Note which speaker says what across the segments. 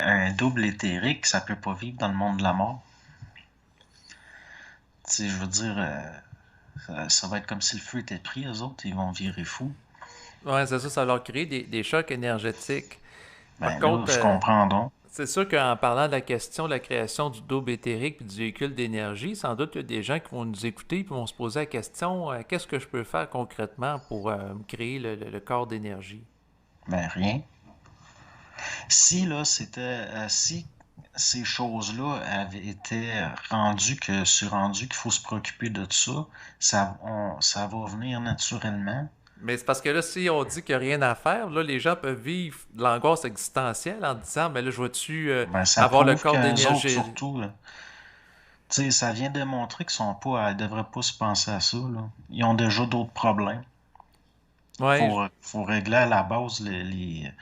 Speaker 1: Un double éthérique, ça peut pas vivre dans le monde de la mort. Tu sais, je veux dire, ça va être comme si le feu était pris, eux autres, ils vont virer fous.
Speaker 2: Ouais, c'est ça, ça va leur créer des chocs énergétiques. Par
Speaker 1: Ben là,
Speaker 2: contre,
Speaker 1: je comprends donc.
Speaker 2: c'est sûr qu'en parlant de la question de la création du double éthérique et du véhicule d'énergie, sans doute il y a des gens qui vont nous écouter et vont se poser la question qu'est-ce que je peux faire concrètement pour me créer le corps d'énergie?
Speaker 1: Ben rien. Si là, si ces choses-là avaient été rendues qu'il faut se préoccuper de ça, ça va venir naturellement.
Speaker 2: Mais c'est parce que là, si on dit qu'il n'y a rien à faire, là, les gens peuvent vivre de l'angoisse existentielle en disant, mais là, je vais-tu
Speaker 1: Ben, ça
Speaker 2: avoir le
Speaker 1: prouve
Speaker 2: corps
Speaker 1: qu'eux autres,
Speaker 2: d'énergie?
Speaker 1: surtout, là, tu sais, ça vient démontrer ils devraient pas se penser à ça, là. Ils ont déjà d'autres problèmes.
Speaker 2: Ouais,
Speaker 1: Faut régler à la base même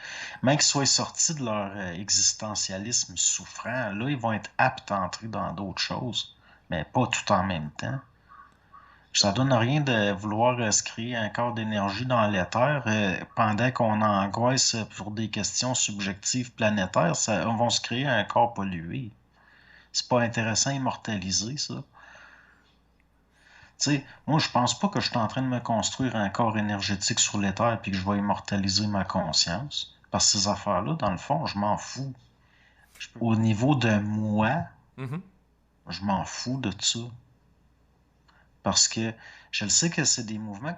Speaker 1: qu'ils soient sortis de leur existentialisme souffrant, là, ils vont être aptes à entrer dans d'autres choses, mais pas tout en même temps. Ça donne rien de vouloir se créer un corps d'énergie dans l'éther pendant qu'on angoisse pour des questions subjectives planétaires. On va se créer un corps pollué. C'est pas intéressant immortaliser ça. Tu sais, moi je pense pas que je suis en train de me construire un corps énergétique sur l'éther puis que je vais immortaliser ma conscience. Parce que ces affaires-là, dans le fond, je m'en fous. Au niveau de moi,
Speaker 2: mhm.
Speaker 1: je m'en fous de ça. Parce que je le sais que c'est des mouvements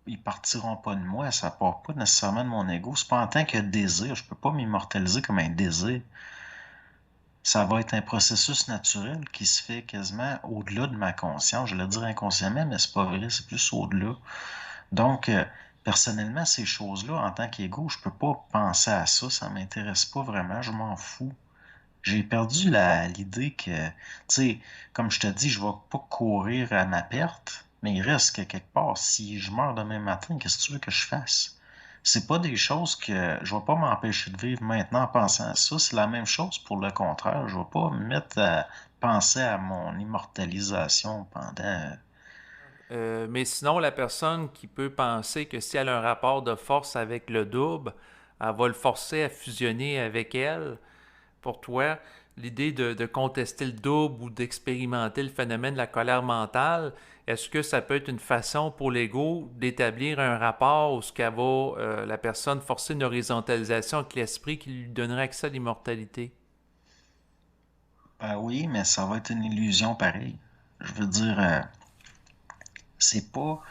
Speaker 1: ils partiront pas de moi, ça part pas nécessairement de mon ego. C'est pas en tant que désir, je peux pas m'immortaliser comme un désir. Ça va être un processus naturel qui se fait quasiment au-delà de ma conscience. Je le dire inconsciemment, mais c'est pas vrai, c'est plus au-delà. Donc, personnellement, ces choses-là, en tant qu'ego, je peux pas penser à ça, ça m'intéresse pas vraiment, je m'en fous. J'ai perdu l'idée que, tu sais, comme je te dis, je vais pas courir à ma perte, mais il reste que quelque part, si je meurs demain matin, qu'est-ce que tu veux que je fasse? C'est pas des choses que je vais pas m'empêcher de vivre maintenant en pensant à ça. C'est la même chose pour le contraire. Je vais pas me mettre à penser à mon immortalisation pendant.
Speaker 2: Mais sinon, la personne qui peut penser que si elle a un rapport de force avec le double, elle va le forcer à fusionner avec elle. Pour toi, l'idée de contester le double ou d'expérimenter le phénomène de la colère mentale, est-ce que ça peut être une façon pour l'ego d'établir un rapport où ce qu'elle va, la personne, forcer une horizontalisation avec l'esprit qui lui donnerait accès à l'immortalité?
Speaker 1: Ben oui, mais ça va être une illusion pareil. Je veux dire, c'est pas.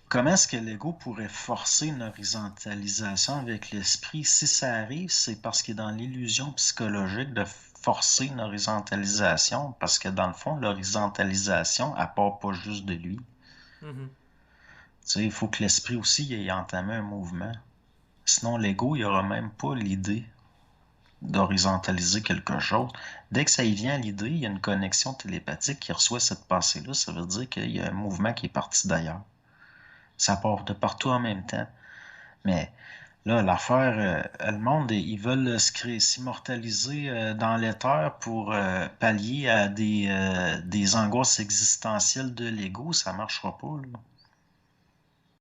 Speaker 1: Comment est-ce que l'ego pourrait forcer une horizontalisation avec l'esprit? Si ça arrive, c'est parce qu'il est dans l'illusion psychologique de forcer une horizontalisation, parce que dans le fond, l'horizontalisation, elle part pas juste de lui.
Speaker 2: Mhm.
Speaker 1: Tu sais, il faut que l'esprit aussi ait entamé un mouvement. Sinon, l'ego, il aura même pas l'idée d'horizontaliser quelque chose. Dès que ça y vient à l'idée, il y a une connexion télépathique qui reçoit cette pensée-là. Ça veut dire qu'il y a un mouvement qui est parti d'ailleurs. Ça part de partout en même temps. Mais là, l'affaire, le monde, ils veulent s'immortaliser dans l'éther pour pallier à des angoisses existentielles de l'ego. Ça marchera pas, là.